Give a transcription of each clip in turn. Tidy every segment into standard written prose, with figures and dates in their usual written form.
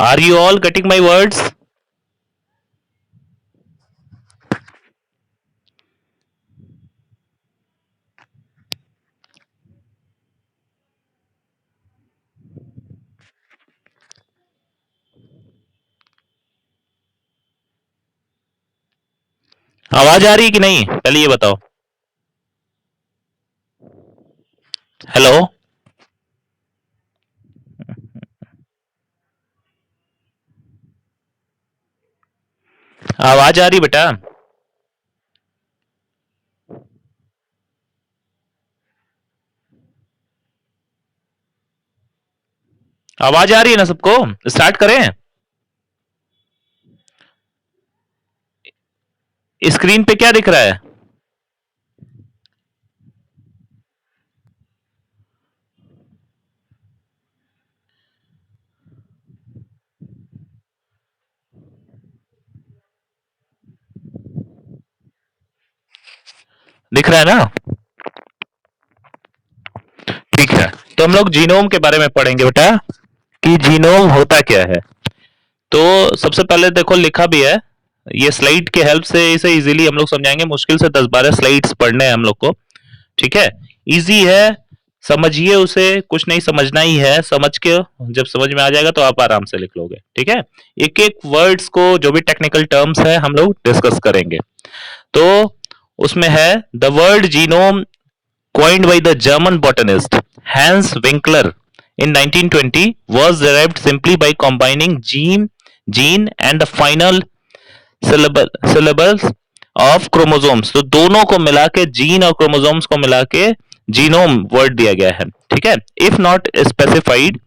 Are you all getting my words? आवाज आ रही है कि नहीं, पहले ये बताओ। हेलो, आवाज आ रही बेटा? आवाज आ रही है ना सबको? स्टार्ट करें? स्क्रीन पे क्या दिख रहा है? दिख रहा है ना? ठीक है, तो हम लोग जीनोम के बारे में पढ़ेंगे बेटा कि जीनोम होता क्या है। तो सबसे पहले देखो लिखा भी है, ये स्लाइड के हेल्प से इसे इजीली हम लोग समझाएंगे। मुश्किल से 10-12 स्लाइड्स पढ़ने हैं हम लोग को, ठीक है। इजी है, समझिए उसे, कुछ नहीं समझना ही है। समझ के जब समझ में आ जाएगा तो आप आराम से लिख लोगे, ठीक है। एक एक वर्ड्स को, जो भी टेक्निकल टर्म्स है, हम लोग डिस्कस करेंगे। तो उसमें है the word genome coined by the German botanist Hans Winkler in 1920 was derived simply by combining gene and the final syllables of chromosomes। तो दोनों को मिला के, जीन और क्रोमोसोम्स को मिला के जीनोम वर्ड दिया गया है, ठीक है। If not specified,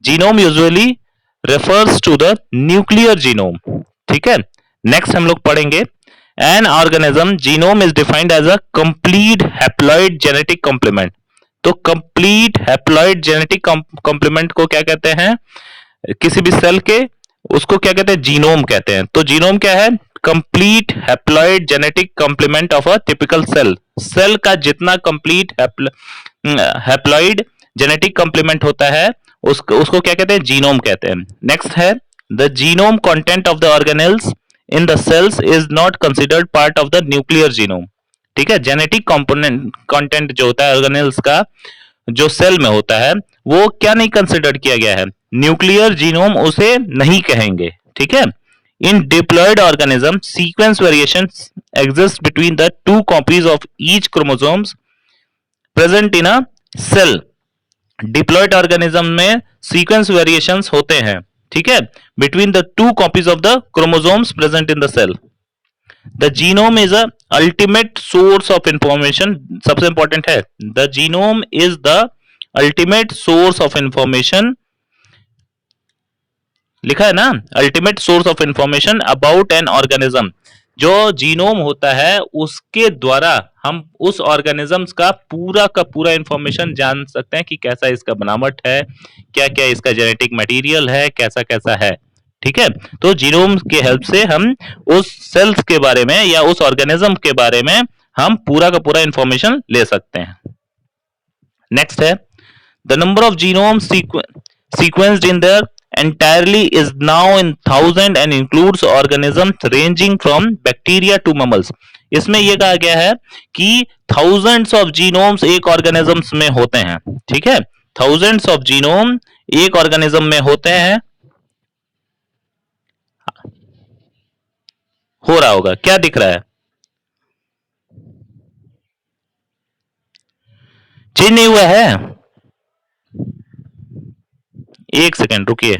genome usually refers to the nuclear genome, ठीक है। नेक्स्ट हम लोग पढ़ेंगे an organism genome is defined as a complete haploid genetic complement. तो कंप्लीट हैप्लॉइड जेनेटिक कॉम्प्लीमेंट को क्या कहते हैं? किसी भी सेल के, उसको क्या कहते हैं? जीनोम कहते हैं। तो जीनोम क्या है? Complete haploid genetic complement of a typical cell. Cell का जितना कंप्लीट हैप्लॉइड जेनेटिक कॉम्प्लीमेंट होता है, उसको क्या कहते हैं? जीनोम कहते हैं। नेक्स्ट है the genome content of the organelles in the cells is not considered part of the nuclear genome, ठीक है। जेनेटिक कंपोनेंट कंटेंट जो होता है ऑर्गेनेल्स का, जो सेल में होता है, वो क्या नहीं कंसिडर किया गया है? न्यूक्लियर जीनोम उसे नहीं कहेंगे, ठीक है। In diploid organism sequence variations exist between the two copies of each chromosomes present in a cell. Diploid organism में सीक्वेंस वेरिएशंस होते हैं, ठीक है, between the two copies of the chromosomes present in the cell. The genome is a ultimate source of information. सबसे important है, the genome is the ultimate source of information. लिखा है ना, ultimate source of information about an organism. जो genome होता है उसके द्वारा हम उस ऑर्गेनिजम्स का पूरा इंफॉर्मेशन जान सकते हैं कि कैसा इसका बनावट है, क्या क्या इसका जेनेटिक मटेरियल है, कैसा कैसा है, ठीक है। तो जीनोम के हेल्प से हम उस सेल्स के बारे में या उस ऑर्गेनिज्म के बारे में हम पूरा का पूरा इंफॉर्मेशन ले सकते हैं। नेक्स्ट है the number of genome sequenced in their entirely is now in thousand and includes organisms ranging from bacteria to mammals। इसमें यह कहा गया है कि thousands of genomes एक organisms में होते हैं, ठीक है। thousands of genome एक organism में होते हैं। हो रहा होगा, क्या दिख रहा है? चेंज नहीं हुआ है? एक सेकेंड रुकिए,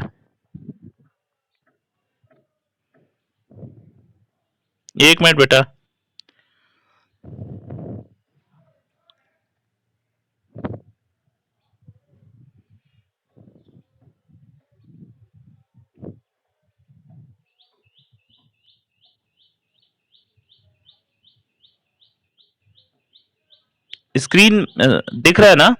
एक मिनट बेटा। स्क्रीन दिख रहा है ना?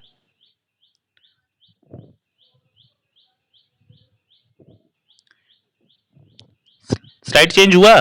स्लाइड चेंज हुआ?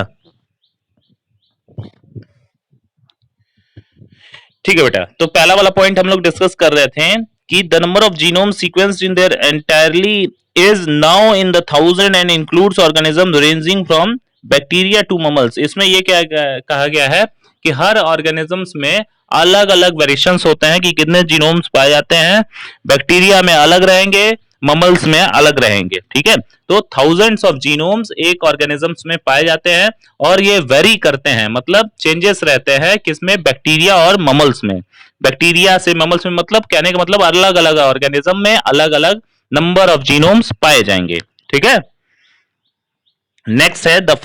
ठीक है बेटा, तो पहला वाला पॉइंट हम लोग डिस्कस कर रहे थे कि the number of genome sequenced in their entirely is now in the thousand and includes organism ranging from bacteria to mammals. इसमें ये क्या कहा गया है कि हर ऑर्गेनिजम्स में अलग अलग वेरिएशंस होते हैं कि कितने जीनोम्स पाए जाते हैं, बैक्टीरिया में अलग रहेंगे, ममल्स में अलग रहेंगे। ठीक है, तो थाउजेंड्स ऑफ जीनोम्स एक ऑर्गेनिजम्स में पाए जाते हैं और ये वेरी करते हैं, मतलब चेंजेस रहते हैं किसमें, बैक्टीरिया और ममल्स में। बैक्टीरिया से ममल्स में मतलब कहने का मतलब अलग अलग ऑर्गेनिज्म में अलग अलग नंबर ऑफ जीनोम्स पाए जाएंगे। ठीक है, नेक्स्ट है the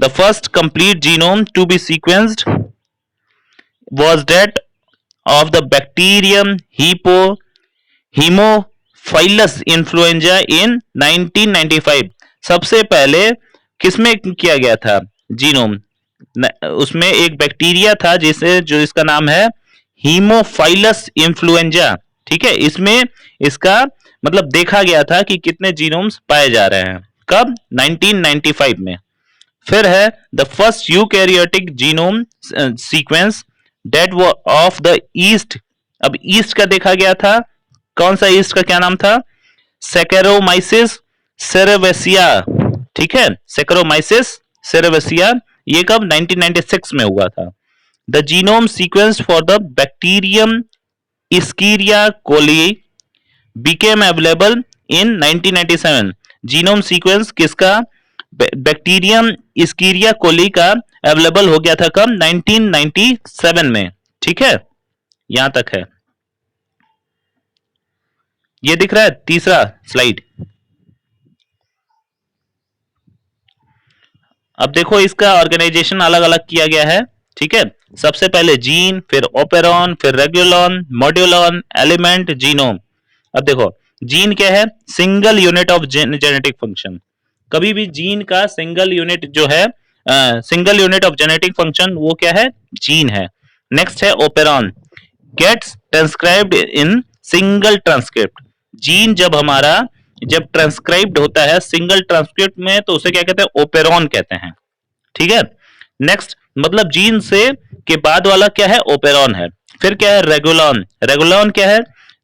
first complete genome to be sequenced was that of the bacterium Haemophilus influenza in 1995। सबसे पहले किसमें किया गया था जीनोम, उसमें एक बैक्टीरिया था जो इसका नाम है हीमोफाइलस इन्फ्लुएंजा। ठीक है, इसमें इसका मतलब देखा गया था कि कितने जीनोम्स पाए जा रहे हैं, कब, 1995 में। फिर है the first eukaryotic genome sequence that of the yeast. अब ईस्ट का देखा गया था, कौन सा ईस्ट का क्या नाम था, सेकेरोमाइसिस सेरेवेसिया। ठीक है, सेकेरोमाइसिस सेरेवेसिया, ये कब, 1996 में हुआ था। The genome sequence for the bacterium Escherichia coli became available in 1997। Genome sequence किसका, बैक्टीरियम इस्कीरिया कोली का अवेलेबल हो गया था कब, 1997 में। ठीक है, यहां तक है, ये दिख रहा है तीसरा स्लाइड। अब देखो इसका ऑर्गेनाइजेशन अलग अलग किया गया है। ठीक है, सबसे पहले जीन, फिर ओपेरॉन, फिर रेगुलॉन, मॉड्यूलॉन, एलिमेंट, जीनोम। अब देखो जीन क्या है, single unit of genetic function. कभी भी जीन का सिंगल यूनिट जो है, single unit of genetic function, वो क्या है, जीन है। नेक्स्ट है operon, gets transcribed in single transcript. Gene जब ट्रांसक्राइब्ड होता है सिंगल ट्रांसक्रिप्ट में तो उसे क्या कहते हैं, ओपेरॉन कहते हैं। ठीक है, नेक्स्ट मतलब जीन से के बाद वाला क्या है, ओपेरॉन है। फिर क्या है, रेगुलॉन। रेगुलॉन क्या है,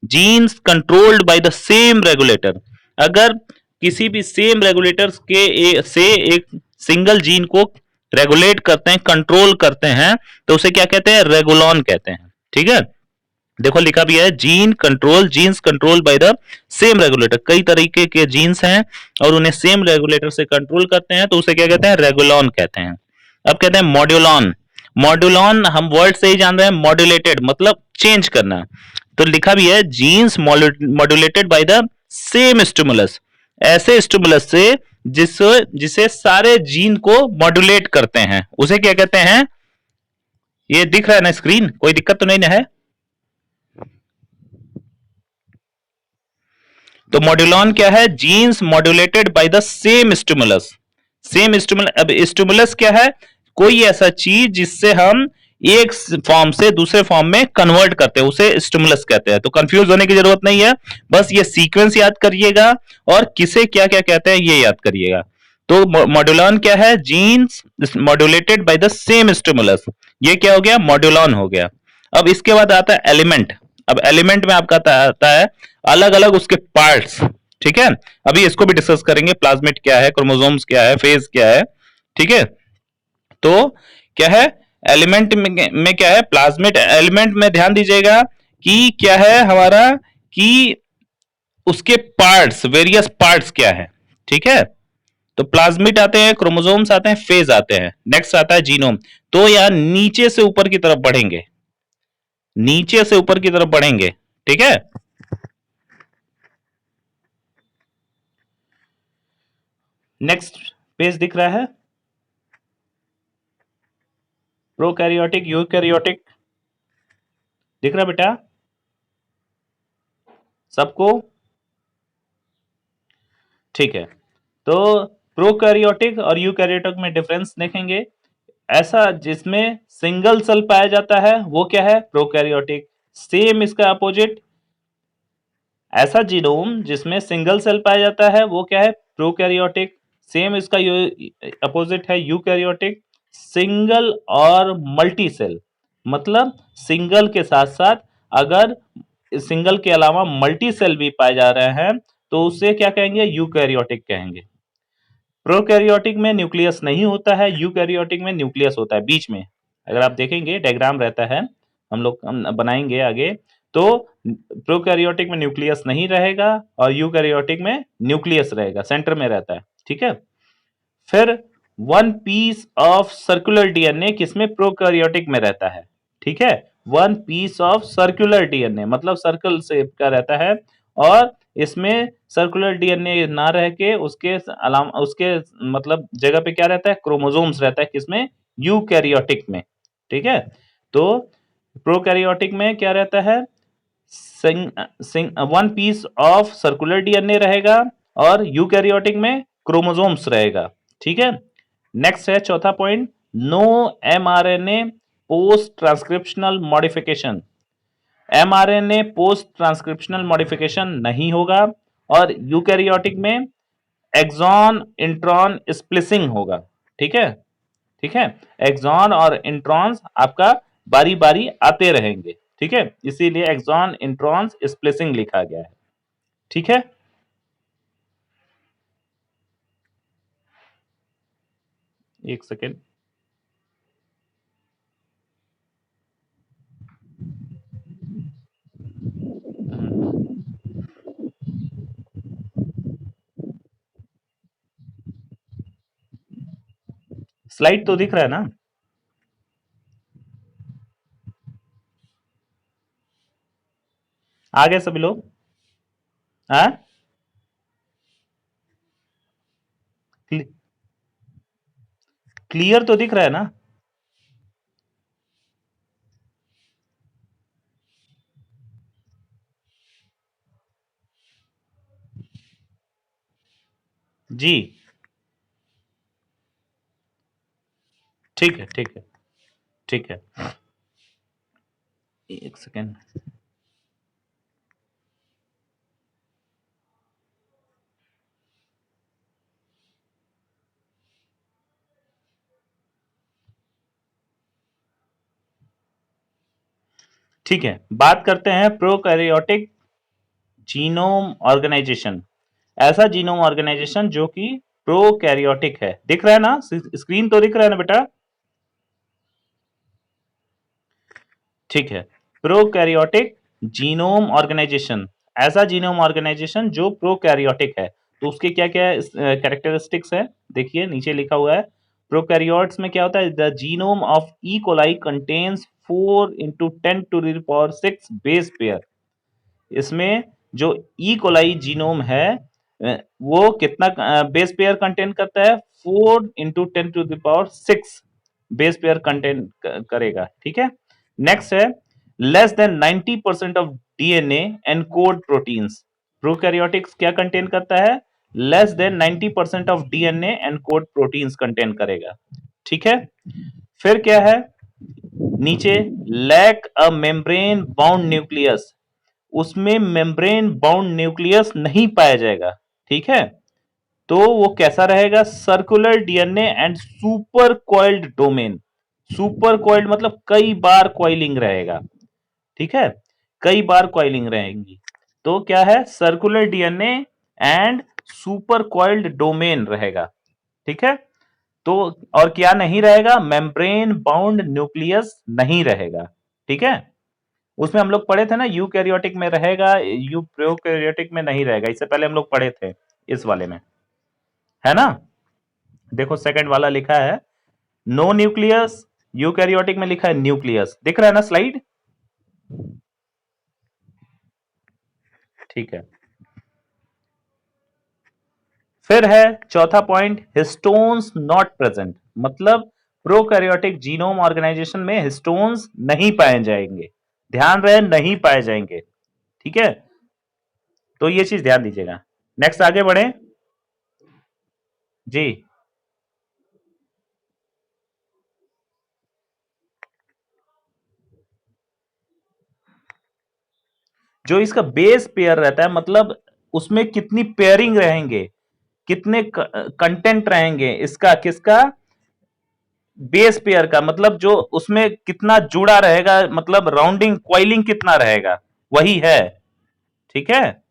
genes controlled by the same regulator. अगर किसी भी सेम रेगुलेटर्स से एक सिंगल जीन को रेगुलेट करते हैं, कंट्रोल करते हैं, तो उसे क्या कहते हैं, रेगुलॉन कहते हैं। ठीक है, देखो लिखा भी है, jeans control by the same regulator. कई तरीके के जीन्स हैं और उन्हें सेम रेगुलेटर से कंट्रोल करते हैं, तो उसे क्या कहते हैं, रेगुलॉन कहते हैं। अब कहते हैं मॉड्यूलॉन। मॉड्यूलॉन हम वर्ड से ही जान रहे हैं, मॉड्यूलेटेड मतलब चेंज करना। तो लिखा भी है, genes modulated by the same stimulus, ऐसे स्टिमुलस से जिसे सारे जीन को मॉड्यूलेट करते हैं, उसे क्या कहते हैं, ये दिख रहा है ना स्क्रीन, कोई दिक्कत तो नहीं ना है। तो मॉड्यूलॉन क्या है, genes modulated by the same stimulus. Same stimulus, अब स्टिमुलस क्या है, कोई ऐसा चीज जिससे हम एक फॉर्म से दूसरे फॉर्म में कन्वर्ट करते हैं, उसे स्टिमुलस कहते हैं। तो कंफ्यूज होने की जरूरत नहीं है, बस ये सीक्वेंस याद करिएगा और किसे क्या क्या कहते हैं ये याद करिएगा। तो मॉड्यूलॉन क्या है, genes modulated by the same stimulus, ये क्या हो गया, मॉड्यूलॉन हो गया। अब इसके बाद आता है एलिमेंट। अब एलिमेंट में आपका आता है अलग अलग उसके पार्ट्स। ठीक है, अभी इसको भी डिस्कस करेंगे, प्लाज्मिड क्या है, क्रोमोसोम्स क्या है, फेज क्या है। ठीक है, तो क्या है एलिमेंट में क्या है, प्लाज्मिड एलिमेंट में ध्यान दीजिएगा कि क्या है हमारा, कि उसके पार्ट्स, वेरियस पार्ट्स क्या है। ठीक है, तो प्लाज्मिड आते हैं, क्रोमोसोम्स आते हैं, फेज आते हैं, नेक्स्ट आता है जीनोम। तो यहां नीचे से ऊपर की तरफ बढ़ेंगे, नीचे से ऊपर की तरफ बढ़ेंगे। ठीक है, नेक्स्ट पेज दिख रहा है, प्रोकैरियोटिक, यूकैरियोटिक, दिख रहा बेटा सबको? ठीक है, तो प्रोकैरियोटिक और यूकैरियोटिक में डिफरेंस देखेंगे। ऐसा जिसमें सिंगल सेल पाया जाता है वो क्या है, प्रोकैरियोटिक। सेम इसका अपोजिट, ऐसा जीनोम जिसमें सिंगल सेल पाया जाता है वो क्या है, प्रोकैरियोटिक। सेम इसका अपोजिट है यूकैरियोटिक, सिंगल और मल्टी सेल। मतलब सिंगल के साथ साथ अगर सिंगल के अलावा मल्टी सेल भी पाए जा रहे हैं तो उसे क्या कहेंगे, यूकैरियोटिक कहेंगे। प्रोकैरियोटिक में न्यूक्लियस नहीं होता है, यूकैरियोटिक में न्यूक्लियस होता है बीच में। अगर आप देखेंगे डायग्राम रहता है, हम बनाएंगे आगे, तो प्रोकैरियोटिक में न्यूक्लियस नहीं रहेगा और यूकैरियोटिक में न्यूक्लियस रहेगा, सेंटर में रहता है, ठीक है। फिर one piece of circular DNA किसमें, प्रोकैरियोटिक में रहता है, ठीक है। One piece of circular DNA मतलब सर्कल शेप का रहता है, और इसमें सर्कुलर डीएनए ना रह के उसके अलावा उसके मतलब जगह पे क्या रहता है, क्रोमोसोम्स रहता है, किसमें, यूकैरियोटिक में, ठीक है। तो प्रोकैरियोटिक में क्या रहता है, one piece of circular DNA रहेगा और यूकैरियोटिक में क्रोमोसोम्स रहेगा, ठीक है। नेक्स्ट है चौथा point, no mRNA post transcriptional modification. MRNA post transcriptional modification नहीं होगा, और यूकैरियोटिक में एक्सॉन इंट्रॉन स्प्लिसिंग होगा, ठीक है, ठीक है। एक्सॉन और इंट्रॉन्स आपका बारी बारी आते रहेंगे, ठीक है, इसीलिए एक्सॉन इंट्रॉन्स स्प्लिसिंग लिखा गया है, ठीक है। एक सेकेंड, स्लाइड तो दिख रहा है ना? आ गए सभी लोग? हाँ, क्लियर तो दिख रहा है ना? जी, ठीक है, ठीक है, ठीक है। एक सेकेंड, ठीक है। बात करते हैं प्रोकैरियोटिक जीनोम ऑर्गेनाइजेशन। ऐसा जीनोम ऑर्गेनाइजेशन जो कि प्रोकैरियोटिक है, दिख रहा है ना? स्क्रीन तो दिख रहा है ना बेटा? ठीक है। प्रोकैरियोटिक जीनोम ऑर्गेनाइजेशन, ऐसा जीनोम ऑर्गेनाइजेशन जो प्रोकैरियोटिक है, तो उसके क्या क्या कैरेक्टरिस्टिक्स है, देखिए नीचे लिखा हुआ है। प्रोकैरियोट्स में क्या होता है, the genome of E coli contains 4 into 10 to the power 6 base pair. इसमें जो ई कोलाई जीनोम है वो कितना बेस पेयर कंटेन करता है, 4 into 10 to the power 6 base pair contain करेगा, ठीक है। नेक्स्ट है, less than 90% of DNA encode proteins. Prokaryotics क्या कंटेन करता है, less than 90% of DNA encode proteins contain करेगा, ठीक है। फिर क्या है नीचे, lack a membrane bound nucleus, उसमें मेम्ब्रेन बाउंड न्यूक्लियस नहीं पाया जाएगा, ठीक है। तो वो कैसा रहेगा, circular DNA and super coiled domain. Super coiled मतलब कई बार कॉइलिंग रहेगा, ठीक है, कई बार कॉइलिंग रहेंगी। तो क्या है, circular DNA and super coiled domain रहेगा, ठीक है। तो और क्या नहीं रहेगा, मेम्ब्रेन बाउंड न्यूक्लियस नहीं रहेगा, ठीक है। उसमें हम लोग पढ़े थे ना, यूकैरियोटिक में रहेगा, यू प्रोकैरियोटिक में नहीं रहेगा, इससे पहले हम लोग पढ़े थे इस वाले में, है ना। देखो सेकंड वाला लिखा है नो न्यूक्लियस, यूकैरियोटिक में लिखा है न्यूक्लियस, दिख रहा है ना स्लाइड? ठीक है। फिर है चौथा पॉइंट, हिस्टोन्स नॉट प्रेजेंट, मतलब प्रोकैरियोटिक जीनोम ऑर्गेनाइजेशन में हिस्टोन्स नहीं पाए जाएंगे, ध्यान रहे नहीं पाए जाएंगे, ठीक है। तो ये चीज ध्यान दीजिएगा। नेक्स्ट आगे बढ़े जी। जो इसका बेस पेयर रहता है, मतलब उसमें कितनी पेयरिंग रहेंगे, कितने कंटेंट रहेंगे इसका, किसका, बेस पेयर का, मतलब जो उसमें कितना जुड़ा रहेगा, मतलब राउंडिंग कॉइलिंग कितना रहेगा, वही है। ठीक है,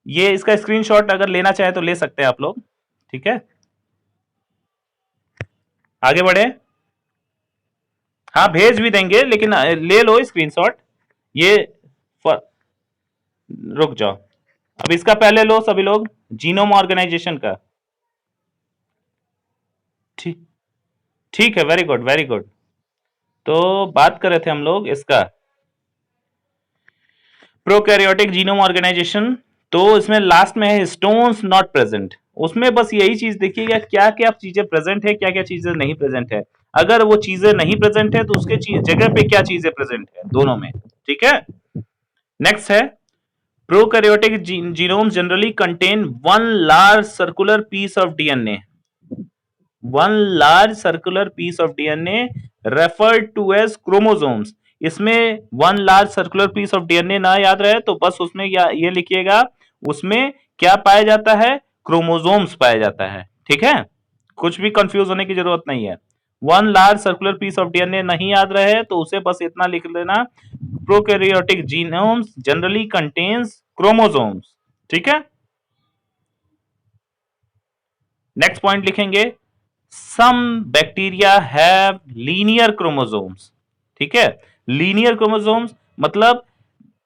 ये इसका स्क्रीनशॉट अगर लेना चाहे तो ले सकते हैं आप लोग। ठीक है, आगे बढ़े। हाँ भेज भी देंगे, लेकिन ले लो स्क्रीनशॉट। ये फ- रुक जाओ, अब इसका पहले लो सभी लोग, जीनोम ऑर्गेनाइजेशन का। ठीक, ठीक है, वेरी गुड वेरी गुड। तो बात कर रहे थे हम लोग इसका प्रोकैरियोटिक जीनोम ऑर्गेनाइजेशन। तो इसमें लास्ट में है स्टोन्स नॉट प्रेजेंट। उसमें बस यही चीज देखिएगा, क्या क्या चीजें प्रेजेंट है, क्या क्या चीजें नहीं प्रेजेंट है। अगर वो चीजें नहीं प्रेजेंट है तो उसके जगह पे क्या चीजें प्रेजेंट है, दोनों में। ठीक है, नेक्स्ट है prokaryotic genome generally contain one large circular piece of DNA. One large circular piece of DNA referred to as chromosomes. इसमें one large circular piece of DNA ना याद रहे तो बस उसमें ये लिखिएगा, उसमें क्या पाया जाता है, क्रोमोसोम्स पाया जाता है। ठीक है, कुछ भी कंफ्यूज होने की जरूरत नहीं है। One large circular piece of DNA नहीं याद रहे तो उसे बस इतना लिख लेना, prokaryotic genomes generally contains chromosomes. ठीक है, नेक्स्ट पॉइंट लिखेंगे, some bacteria have linear chromosomes. ठीक है, लीनियर क्रोमोसोम्स मतलब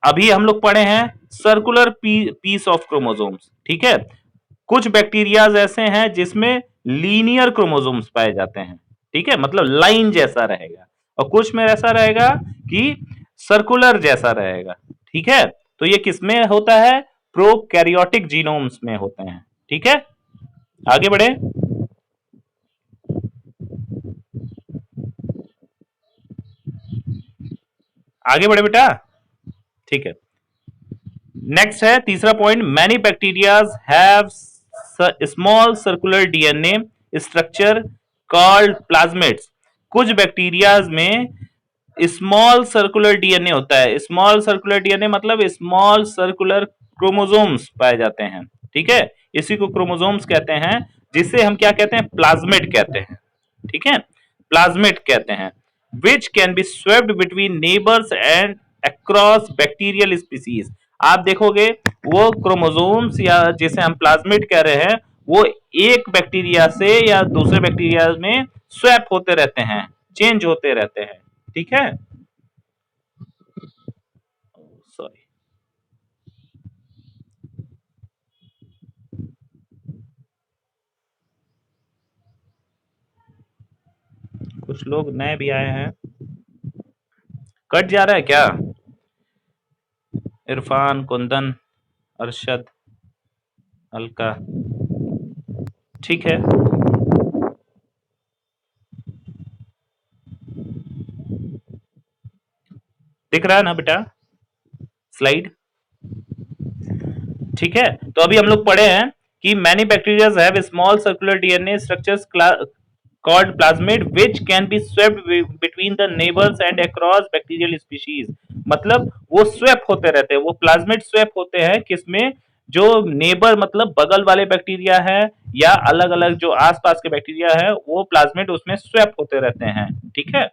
अभी हम लोग पढ़े हैं सर्कुलर पीस ऑफ क्रोमोसोम्स। ठीक है, कुछ बैक्टीरियाज ऐसे हैं जिसमें लीनियर क्रोमोसोम्स पाए जाते हैं। ठीक है, मतलब लाइन जैसा रहेगा, और कुछ में ऐसा रहेगा कि सर्कुलर जैसा रहेगा। ठीक है, तो ये किसमें होता है, प्रोकैरियोटिक जीनोम्स में होते हैं। ठीक है, आगे बढ़े। आगे बढ़े बेटा। ठीक है, नेक्स्ट है तीसरा point, many bacterias have small circular DNA structure called plasmids. कुछ बैक्टीरियाज में स्मॉल सर्कुलर डीएनए होता है। स्मॉल सर्कुलर डीएनए मतलब स्मॉल सर्कुलर क्रोमोसोम्स पाए जाते हैं। ठीक है, इसी को क्रोमोसोम्स कहते हैं, जिसे हम क्या कहते हैं, प्लाज्मिड कहते हैं। ठीक है, प्लाज्मिड कहते हैं, which can be swept between neighbours and across bacterial species. आप देखोगे वो क्रोमोसोम्स या जिसे हम प्लाज्मिड कह रहे हैं, वो एक बैक्टीरिया से या दूसरे बैक्टीरिया में स्वैप होते रहते हैं, चेंज होते रहते हैं। ठीक है, सॉरी, कुछ लोग नए भी आए हैं। कट जा रहा है क्या? इरफान, कुंदन, अरशद, अलका। ठीक है, दिख रहा है ना बेटा स्लाइड? ठीक है, तो अभी हम लोग पढ़े हैं कि many bacterias have small circular DNA structures called plasmid which can be swept between the neighbors and across bacterial species। मतलब वो स्वैप होते रहते हैं, वो प्लाज्मिड स्वैप होते हैं किसमें, जो नेबर मतलब बगल वाले बैक्टीरिया है या अलग अलग जो आसपास के बैक्टीरिया है, वो प्लाज्मिड उसमें स्वैप होते रहते हैं। ठीक है,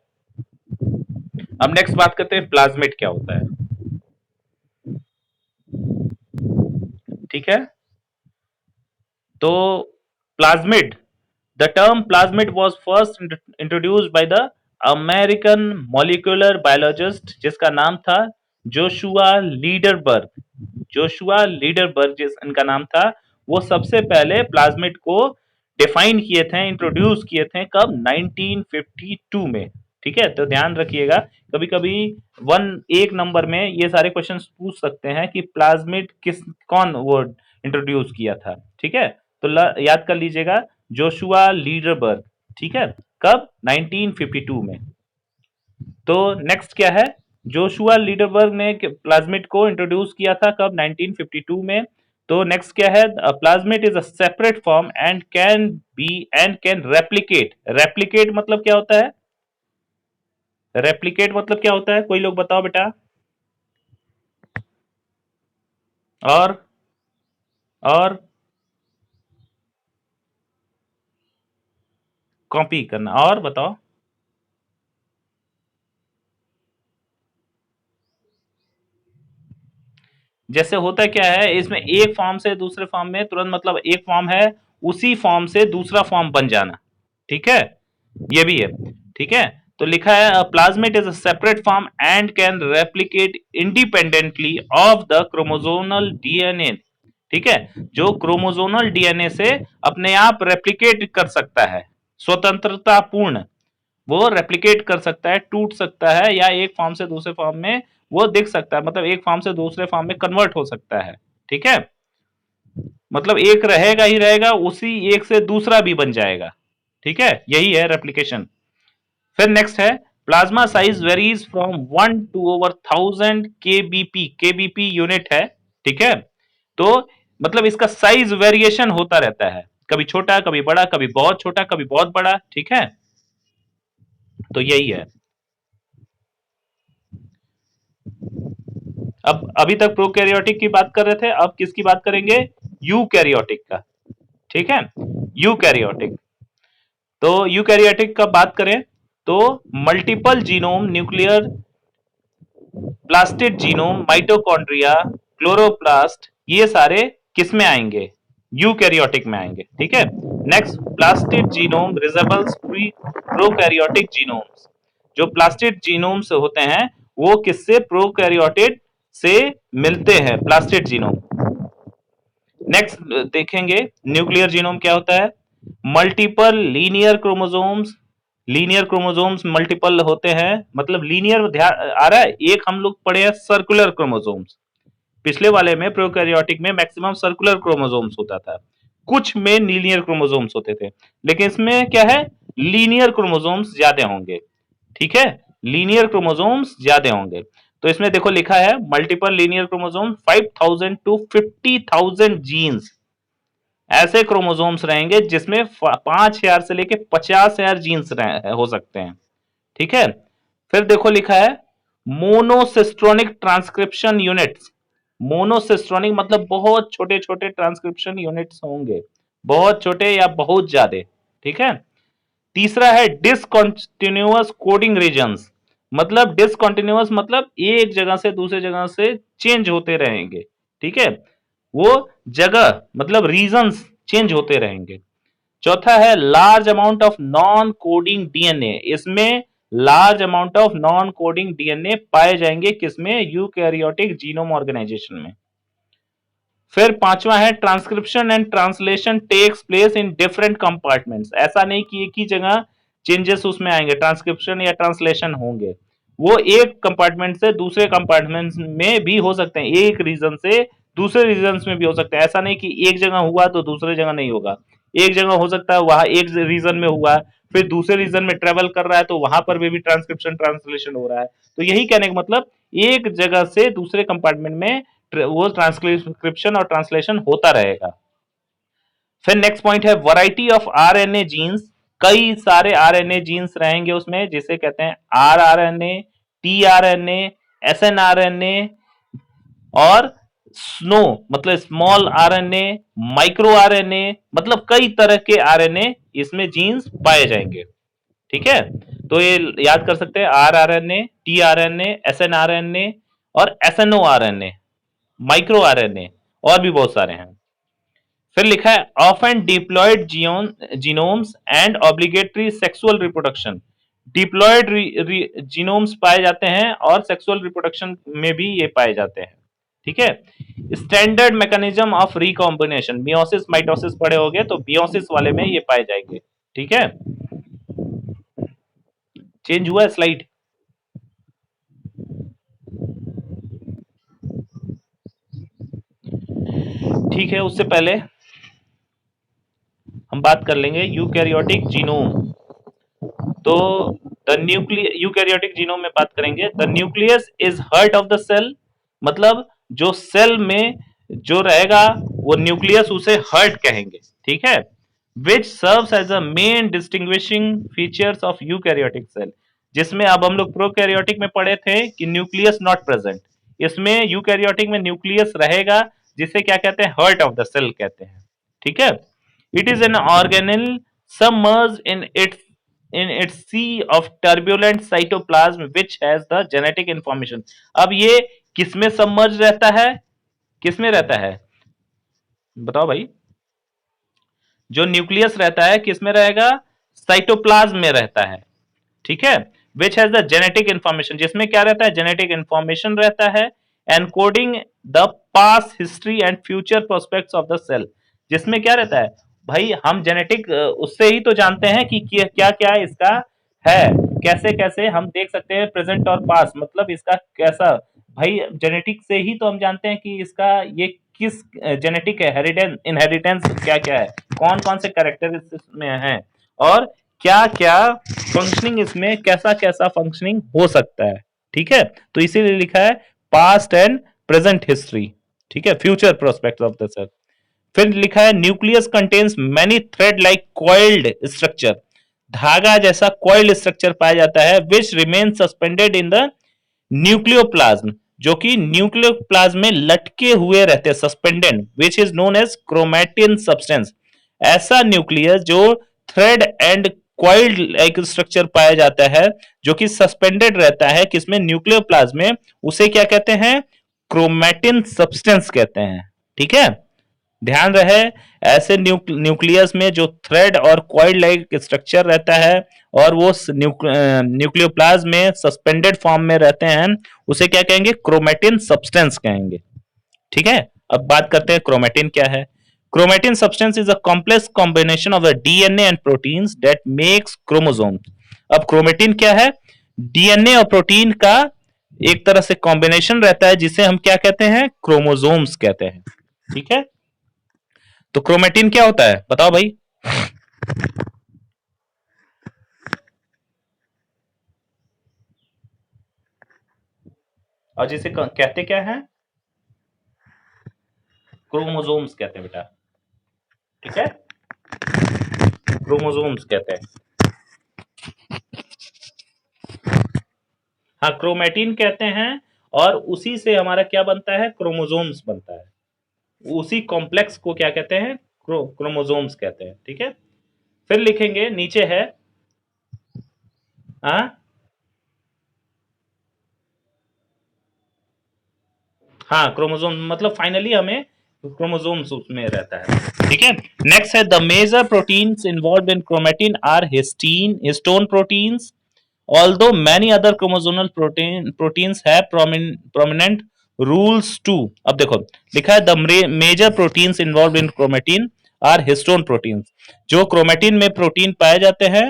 अब नेक्स्ट बात करते हैं प्लाज्मिड क्या होता है। ठीक है, तो plasmid, the term plasmid was first introduced by the American molecular biologist जिसका नाम था जोशुआ लीडरबर्ग। जोशुआ लीडरबर्ग जिस इनका नाम था, वो सबसे पहले प्लाज्मिड को डिफाइन किए थे, इंट्रोड्यूस किए थे, कब, 1952 में। ठीक है, तो ध्यान रखिएगा, कभी कभी एक नंबर में ये सारे क्वेश्चंस पूछ सकते हैं कि प्लाज्मिड कौन वो इंट्रोड्यूस किया था। ठीक है, तो याद कर लीजिएगा, जोशुआ लीडरबर्ग। ठीक है, कब, 1952 में। तो नेक्स्ट क्या है, जोशुआ लीडरबर्ग ने प्लाज्मिड को इंट्रोड्यूस किया था कब, 1952 में। तो नेक्स्ट क्या है, plasmid is a separate form and can replicate. Replicate मतलब क्या होता है, रेप्लिकेट मतलब क्या होता है, कोई लोग बताओ बेटा। और और कॉपी करना, और बताओ। जैसे होता क्या है, इसमें एक फॉर्म से दूसरे फॉर्म में तुरंत, मतलब एक फॉर्म है उसी फॉर्म से दूसरा फॉर्म बन जाना, ठीक है, ये भी है, ठीक है। तो लिखा है plasmid is a separate form and can replicate independently of the chromosomal DNA, ठीक है, जो क्रोमोसोमल डीएनए से अपने आप रेप्लिकेट कर सकता है, स्वतंत्रता पूर्ण, वो रेप्लिकेट कर सकता है, टूट सकता है, या एक फॉर्म से दूसरे फॉर्म में वो दिख सकता है, मतलब एक फॉर्म से दूसरे फॉर्म में कन्वर्ट हो सकता है, ठीक है, मतलब एक रहेगा ही रहेगा, उसी एक से दूसरा भी बन जाएगा, ठीक है, यही है रेप्लिकेशन। फिर नेक्स्ट है plasma size varies from 1 to over 1000 KBP, KBP unit है, ठीक है। तो मतलब इसका साइज वेरिएशन होता रहता है, कभी छोटा कभी बड़ा, कभी बहुत छोटा कभी बहुत बड़ा, ठीक है, तो यही है। अब अभी तक प्रोकैरियोटिक की बात कर रहे थे, अब किसकी बात करेंगे, यूकैरियोटिक का, ठीक है, यूकैरियोटिक। तो यूकैरियोटिक का बात करें तो multiple genome, nuclear plastid genome, mitochondria, chloroplast, ये सारे किस में आएंगे, यूकैरियोटिक में आएंगे, ठीक है। Next plastid genome resembles prokaryotic genomes, जो प्लास्टिड जीनोम्स होते हैं वो किससे, प्रोकैरियोटिक से मिलते हैं, प्लास्टिड जीनोम। नेक्स्ट देखेंगे न्यूक्लियर जीनोम क्या होता है, multiple linear chromosomes, linear chromosomes multiple होते हैं, मतलब लीनियर आ रहा है, एक हम लोग पढ़े हैं सर्कुलर क्रोमोसोम्स, पिछले वाले में प्रोकैरियोटिक में मैक्सिमम सर्कुलर क्रोमोसोम्स होता था, कुछ में लीनियर क्रोमोसोम्स होते थे, लेकिन इसमें क्या है, लीनियर क्रोमोसोम्स ज्यादा होंगे, ठीक है, लीनियर क्रोमोसोम्स ज्यादा होंगे। तो इसमें देखो लिखा है multiple linear chromosome 5000 to 50,000 genes, ऐसे क्रोमोसोम्स रहेंगे जिसमें 5000 से लेके 50,000 जीन्स हो सकते हैं, ठीक है। फिर देखो लिखा है मोनोसिस्ट्रोनिक ट्रांसक्रिप्शन यूनिट्स, मोनोसिस्ट्रोनिक मतलब बहुत छोटे छोटे ट्रांसक्रिप्शन यूनिट्स होंगे, बहुत छोटे या बहुत ज्यादा, ठीक है। तीसरा है डिसकंटिन्यूअस कोडिंग रीजन्स, मतलब डिसकंटिन्यूअस मतलब एक जगह से दूसरे जगह से चेंज होते रहेंगे, ठीक है, वो जगह मतलब रीजन्स चेंज होते रहेंगे। चौथा है large amount of non coding DNA, इसमें large amount of non coding DNA पाए जाएंगे किसमें, यूकैरियोटिक जीनोम ऑर्गेनाइजेशन में। फिर पांचवा है transcription and translation takes place in different compartments, ऐसा नहीं कि एक ही जगह चेंजेस उसमें आएंगे, ट्रांसक्रिप्शन या ट्रांसलेशन होंगे, वो एक कंपार्टमेंट से दूसरे कंपार्टमेंट में भी हो सकते हैं, एक रीजन से दूसरे रीजन में भी हो सकते हैं, ऐसा नहीं कि एक जगह हुआ तो दूसरे जगह नहीं होगा, एक जगह हो सकता है वहां एक रीजन में हुआ, फिर दूसरे रीजन में ट्रेवल कर रहा है तो वहां पर भी ट्रांसक्रिप्शन ट्रांसलेशन हो रहा है, तो यही कहने का मतलब एक जगह से दूसरे कंपार्टमेंट में वो ट्रांसक्रिप्शन और ट्रांसलेशन होता रहेगा। फिर नेक्स्ट पॉइंट है वैरायटी ऑफ आरएनए जीन्स, कई सारे आरएनए जीन्स रहेंगे उसमें, जिसे कहते हैं आरआरएनए, टीआरएनए, एसएनआरएनए और स्नो मतलब स्मॉल आरएनए, माइक्रो आरएनए, मतलब कई तरह के आरएनए इसमें जीन्स पाए जाएंगे, ठीक है। तो ये याद कर सकते हैं आरआरएनए, टीआरएनए, एसएनआरएनए और एसएनओ आरएनए, माइक्रो आरएनए, और भी बहुत सारे हैं। फिर लिखा है often diploid genomes and obligatory sexual reproduction, diploid genomes पाए जाते हैं और सेक्सुअल रिप्रोडक्शन में भी ये पाए जाते हैं, ठीक है। Standard mechanism of recombination, meiosis mitosis पढ़े होंगे, तो मियोसिस वाले में ये पाए जाएंगे, ठीक है। चेंज हुआ है स्लाइड, ठीक है। उससे पहले हम बात कर लेंगे यूकैरियोटिक जीनोम, तो द न्यूक्लियस, यूकैरियोटिक जीनोम में बात करेंगे, the nucleus is heart of the cell, मतलब जो सेल में जो रहेगा वो न्यूक्लियस, उसे हार्ट कहेंगे, ठीक है, which serves as a main distinguishing features of eukaryotic cell, जिसमें अब हम लोग प्रोकैरियोटिक में पढ़े थे कि न्यूक्लियस नॉट प्रेजेंट, इसमें यूकैरियोटिक में न्यूक्लियस रहेगा, जिसे क्या कहते हैं, हार्ट ऑफ द सेल कहते हैं, ठीक है। It is an organelle submerged in its sea of turbulent cytoplasm which has the genetic information, अब ये किसमें सबमर्ज रहता है, किस में रहता है, बताओ भाई। जो न्यूक्लियस रहता है किस में रहेगा, साइटोप्लाज्म में रहता है, ठीक है। Which has the genetic information, जिसमें क्या रहता है, जेनेटिक इंफॉर्मेशन रहता है, encoding the past history and future prospects of the cell. जिसमें क्या रहता है भाई, हम जेनेटिक उससे ही तो जानते हैं कि क्या क्या इसका है, कैसे कैसे हम देख सकते हैं प्रेजेंट और पास्ट, मतलब इसका कैसा, भाई जेनेटिक से ही तो हम जानते हैं कि इसका ये किस जेनेटिक है, हेरिडेंस इनहेरिटेंस क्या क्या है, कौन कौन से कैरेक्टरिस्टिक्स में है, और क्या क्या फंक्शनिंग इसमें कैसा कैसा फंक्शनिंग हो सकता है, ठीक है। तो इसीलिए लिखा है पास्ट एंड प्रेजेंट हिस्ट्री, ठीक है, future prospect of the cell. फिर लिखा है nucleus contains many thread like coiled structure, धागा जैसा कॉइल्ड स्ट्रक्चर पाया जाता है, which remain suspended in the nucleoplasm, जो कि न्यूक्लियोप्लाज्म में लटके हुए रहते हैं, suspended, which is known as chromatin substance. ऐसा न्यूक्लियस जो thread and coiled like structure पाया जाता है, जो कि सस्पेंडेड रहता है किसमें, न्यूक्लियोप्लाज्म में, उसे क्या कहते हैं, क्रोमैटिन सब्सटेंस कहते हैं, ठीक है। ध्यान रहे, ऐसे न्यूक्लियस में जो थ्रेड और कॉइल लाइक स्ट्रक्चर रहता है और वो न्यूक्लियोप्लाज्म में सस्पेंडेड फॉर्म में रहते हैं, उसे क्या कहेंगे, क्रोमैटिन सब्सटेंस कहेंगे, ठीक है। अब बात करते हैं क्रोमैटिन क्या है। Chromatin substance is a complex combination of the DNA and proteins that makes chromosomes. अब क्रोमैटिन क्या है, डीएनए और प्रोटीन का एक तरह से कॉम्बिनेशन रहता है, जिसे हम क्या कहते हैं, क्रोमोसोम्स कहते हैं, ठीक है। तो क्रोमैटिन क्या होता है बताओ भाई। और जिसे कहते क्या है, क्रोमोसोम्स कहते हैं बेटा, ठीक है, क्रोमोसोम्स कहते हैं। हाँ, क्रोमैटिन कहते हैं, और उसी से हमारा क्या बनता है, क्रोमोसोम्स बनता है। उसी कॉम्प्लेक्स को क्या कहते हैं, क्रोमोसोम्स कहते हैं, ठीक है। फिर लिखेंगे नीचे है, हाँ क्रोमोसोम, मतलब फाइनली हमें क्रोमोसोम्स उसमें रहता है, ठीक है। नेक्स्ट है the major proteins involve in chromatin are histone, histone proteins, although many other chromosomal proteins have prominent rules too। अब देखो लिखा है the major proteins involve in chromatin are histone proteins, जो क्रोमैटिन में प्रोटीन पाए जाते हैं